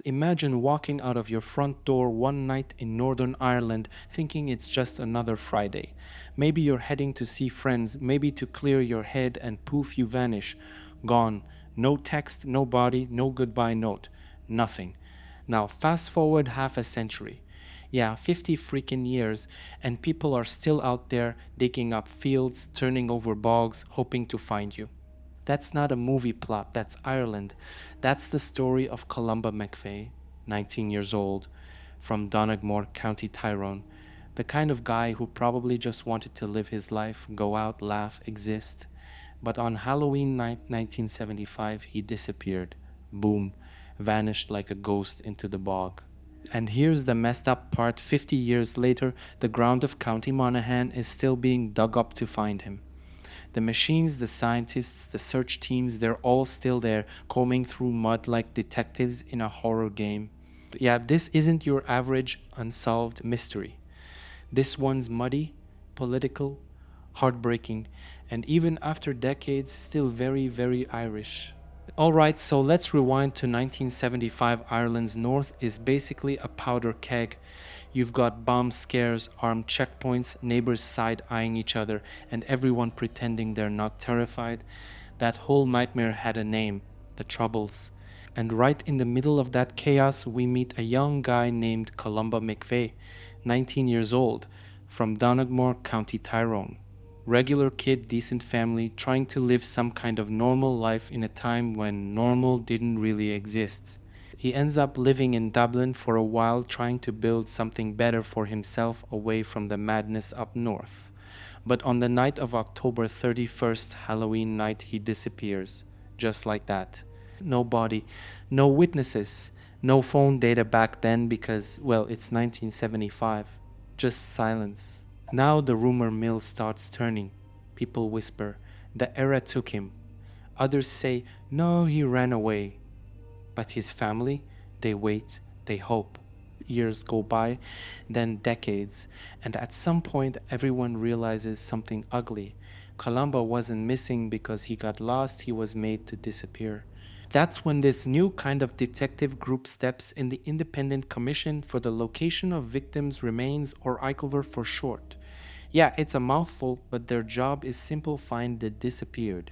Imagine walking out of your front door one night in Northern Ireland thinking it's just another Friday. Maybe you're heading to see friends, maybe to clear your head, and poof, you vanish. Gone. No text, no body, no goodbye note. Nothing. Now, fast forward half a century. Yeah, 50 freaking years, and people are still out there digging up fields, turning over bogs, hoping to find you. That's not a movie plot, that's Ireland. That's the story of Columba McVeigh, 19 years old, from Donegal, County Tyrone. The kind of guy who probably just wanted to live his life, go out, laugh, exist. But on Halloween night 1975, he disappeared. Boom, vanished like a ghost into the bog. And here's the messed up part: 50 years later, the ground of County Monaghan is still being dug up to find him. The machines, the scientists, the search teams, they're all still there, combing through mud like detectives in a horror game. Yeah, this isn't your average unsolved mystery. This one's muddy, political, heartbreaking, and even after decades, still very, very Irish. Alright, so let's rewind to 1975. Ireland's north is basically a powder keg. You've got bomb scares, armed checkpoints, neighbors side-eyeing each other, and everyone pretending they're not terrified. That whole nightmare had a name: the Troubles. And right in the middle of that chaos, we meet a young guy named Columba McVeigh, 19 years old, from Donegal, County Tyrone. Regular kid, decent family, trying to live some kind of normal life in a time when normal didn't really exist. He ends up living in Dublin for a while, trying to build something better for himself away from the madness up north. But on the night of October 31st, Halloween night, he disappears. Just like that. No body, no witnesses, no phone data back then because, well, it's 1975. Just silence. Now the rumor mill starts turning. People whisper, the era took him. Others say, no, he ran away. But his family, they wait, they hope. Years go by, then decades, and at some point everyone realizes something ugly. Columba wasn't missing because he got lost, he was made to disappear. That's when this new kind of detective group steps in: the Independent Commission for the Location of Victims' Remains, or ICOVR for short. Yeah, it's a mouthful, but their job is simple: find the disappeared.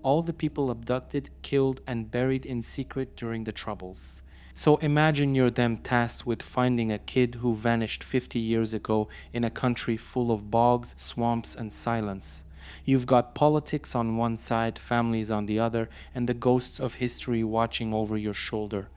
All the people abducted, killed, and buried in secret during the Troubles. So imagine you're them tasked with finding a kid who vanished 50 years ago in a country full of bogs, swamps, and silence. You've got politics on one side, families on the other, and the ghosts of history watching over your shoulder.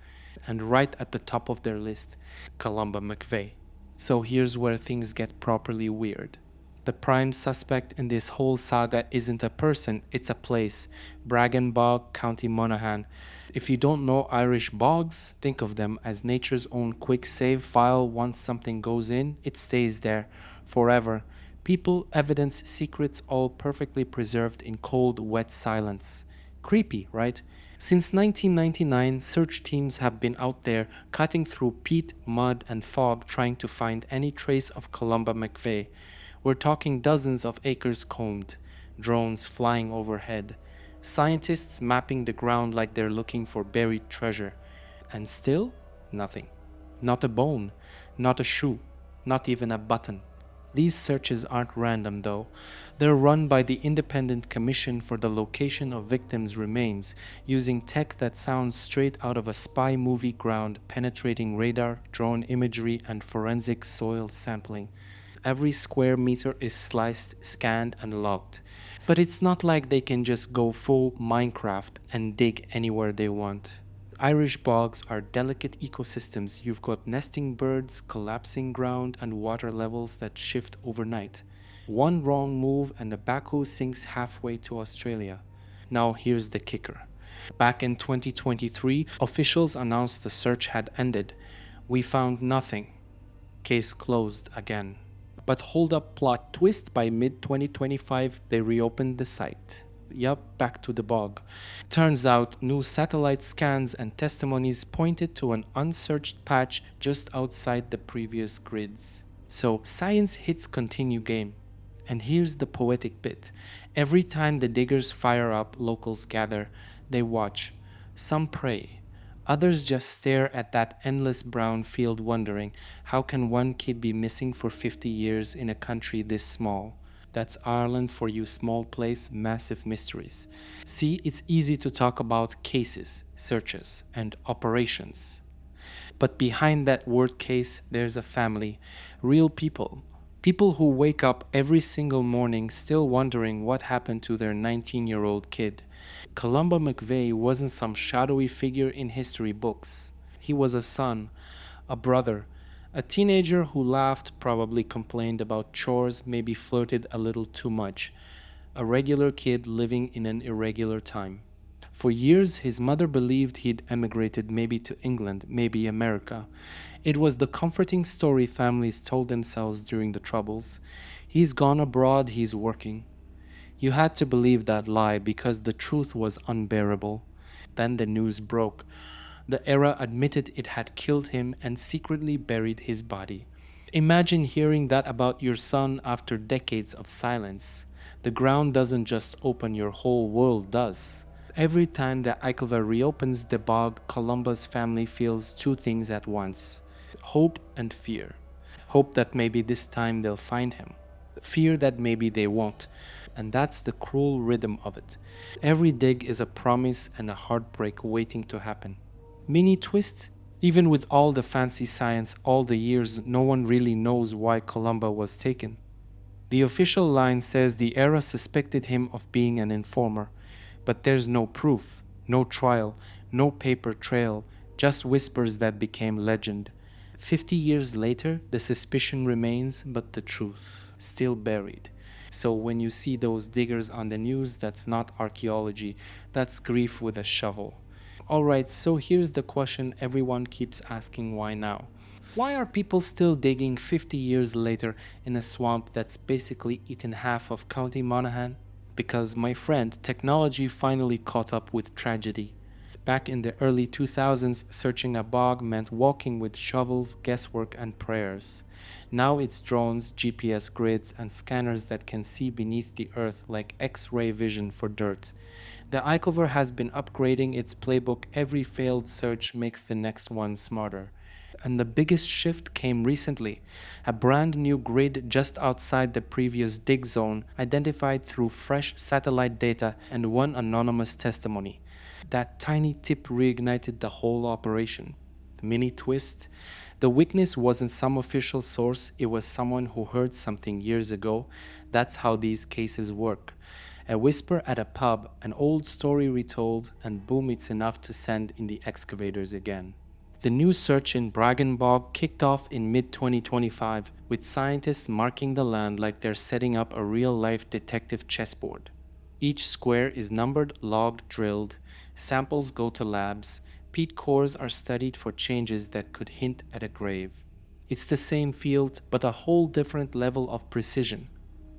And right at the top of their list, Columba McVeigh. So here's where things get properly weird. The prime suspect in this whole saga isn't a person, it's a place: Bragan Bog, County Monaghan. If you don't know Irish bogs, think of them as nature's own quick save file. Once something goes in, it stays there forever. People, evidence, secrets, all perfectly preserved in cold, wet silence. Creepy, right? Since 1999, search teams have been out there cutting through peat, mud, and fog trying to find any trace of Columba McVeigh. We're talking dozens of acres combed, drones flying overhead, scientists mapping the ground like they're looking for buried treasure. And still, nothing. Not a bone, not a shoe, not even a button. These searches aren't random though. They're run by the Independent Commission for the Location of Victims' Remains, using tech that sounds straight out of a spy movie: ground penetrating radar, drone imagery, and forensic soil sampling. Every square meter is sliced, scanned, and logged. But it's not like they can just go full Minecraft and dig anywhere they want. Irish bogs are delicate ecosystems. You've got nesting birds, collapsing ground, and water levels that shift overnight. One wrong move and the backhoe sinks halfway to Australia. Now here's the kicker. Back in 2023, officials announced the search had ended. We found nothing. Case closed again. But hold up, plot twist: by mid-2025, they reopened the site. Yup, back to the bog. Turns out, new satellite scans and testimonies pointed to an unsearched patch just outside the previous grids. So, science hits continue game. And here's the poetic bit. Every time the diggers fire up, locals gather. They watch. Some pray. Others just stare at that endless brown field wondering, how can one kid be missing for 50 years in a country this small? That's Ireland for you, small place, massive mysteries. See, it's easy to talk about cases, searches, and operations. But behind that word case, there's a family, real people. People who wake up every single morning still wondering what happened to their 19-year-old kid. Columba McVeigh wasn't some shadowy figure in history books. He was a son, a brother, a teenager who laughed, probably complained about chores, maybe flirted a little too much. A regular kid living in an irregular time. For years, his mother believed he'd emigrated, maybe to England, maybe America. It was the comforting story families told themselves during the Troubles. He's gone abroad, he's working. You had to believe that lie because the truth was unbearable. Then the news broke. The Era admitted it had killed him and secretly buried his body. Imagine hearing that about your son after decades of silence. The ground doesn't just open, your whole world does. Every time the Eichlever reopens the bog, Columba's family feels two things at once: hope and fear. Hope that maybe this time they'll find him. Fear that maybe they won't. And that's the cruel rhythm of it. Every dig is a promise and a heartbreak waiting to happen. Mini twist? Even with all the fancy science, all the years, no one really knows why Columba was taken. The official line says the Era suspected him of being an informer. But there's no proof, no trial, no paper trail, just whispers that became legend. 50 years later, the suspicion remains, but the truth, still buried. So when you see those diggers on the news, that's not archaeology, that's grief with a shovel. Alright, so here's the question everyone keeps asking: why now? Why are people still digging 50 years later in a swamp that's basically eaten half of County Monaghan? Because, my friend, technology finally caught up with tragedy. Back in the early 2000s, searching a bog meant walking with shovels, guesswork, and prayers. Now it's drones, GPS grids, and scanners that can see beneath the earth like X-ray vision for dirt. The Eichlever has been upgrading its playbook. Every failed search makes the next one smarter. And the biggest shift came recently. A brand new grid just outside the previous dig zone, identified through fresh satellite data and one anonymous testimony. That tiny tip reignited the whole operation. Mini twist: the witness wasn't some official source, it was someone who heard something years ago. That's how these cases work. A whisper at a pub, an old story retold, and boom, it's enough to send in the excavators again. The new search in Bragan Bog kicked off in mid-2025, with scientists marking the land like they're setting up a real-life detective chessboard. Each square is numbered, logged, drilled. Samples go to labs. Peat cores are studied for changes that could hint at a grave. It's the same field, but a whole different level of precision.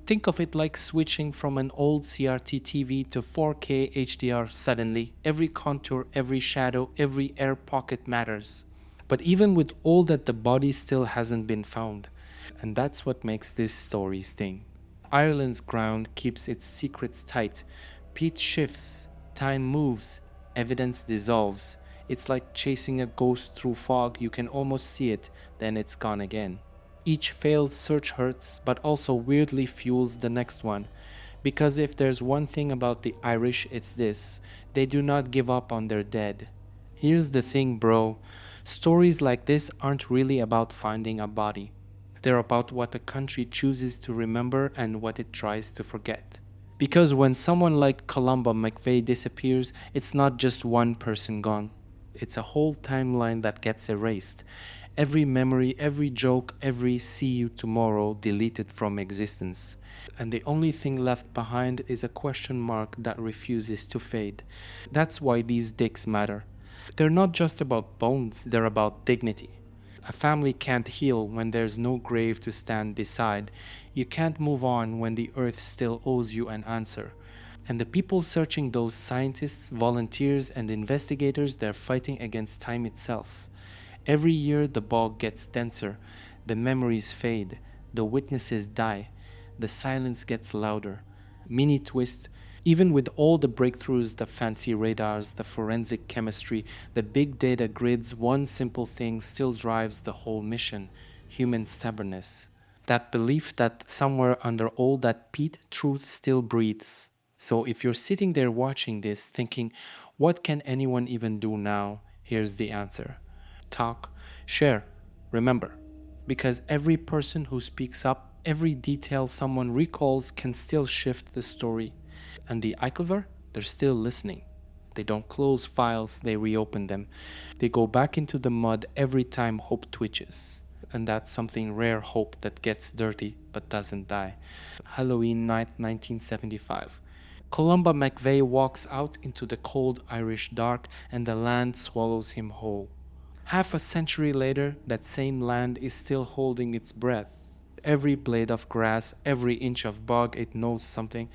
Think of it like switching from an old CRT TV to 4K HDR suddenly. Every contour, every shadow, every air pocket matters. But even with all that, the body still hasn't been found. And that's what makes this story sting. Ireland's ground keeps its secrets tight. Peat shifts, time moves, evidence dissolves. It's like chasing a ghost through fog. You can almost see it, then it's gone again. Each failed search hurts, but also weirdly fuels the next one. Because if there's one thing about the Irish, it's this: they do not give up on their dead. Here's the thing, bro. Stories like this aren't really about finding a body. They're about what a country chooses to remember and what it tries to forget. Because when someone like Columba McVeigh disappears, it's not just one person gone. It's a whole timeline that gets erased. Every memory, every joke, every see you tomorrow deleted from existence. And the only thing left behind is a question mark that refuses to fade. That's why these digs matter. They're not just about bones, they're about dignity. A family can't heal when there's no grave to stand beside. You can't move on when the earth still owes you an answer. And the people searching, those scientists, volunteers, and investigators, they're fighting against time itself. Every year the bog gets denser, the memories fade, the witnesses die, the silence gets louder. Mini twist: Even with all the breakthroughs, the fancy radars, the forensic chemistry, the big data grids, one simple thing still drives the whole mission: human stubbornness. That belief that somewhere under all that peat, truth still breathes. So if you're sitting there watching this thinking, what can anyone even do now? Here's the answer: talk, share, remember. Because every person who speaks up, every detail someone recalls can still shift the story. And the Eichelver, they're still listening. They don't close files, they reopen them. They go back into the mud every time hope twitches. And that's something rare: hope that gets dirty but doesn't die. Halloween night 1975. Columba McVeigh walks out into the cold Irish dark and the land swallows him whole. Half a century later, that same land is still holding its breath. Every blade of grass, every inch of bog, it knows something,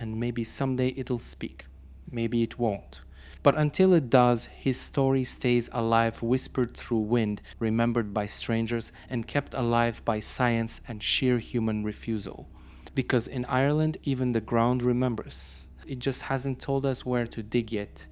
and maybe someday it'll speak. Maybe it won't. But until it does, his story stays alive, whispered through wind, remembered by strangers, and kept alive by science and sheer human refusal. Because in Ireland, even the ground remembers. It just hasn't told us where to dig yet.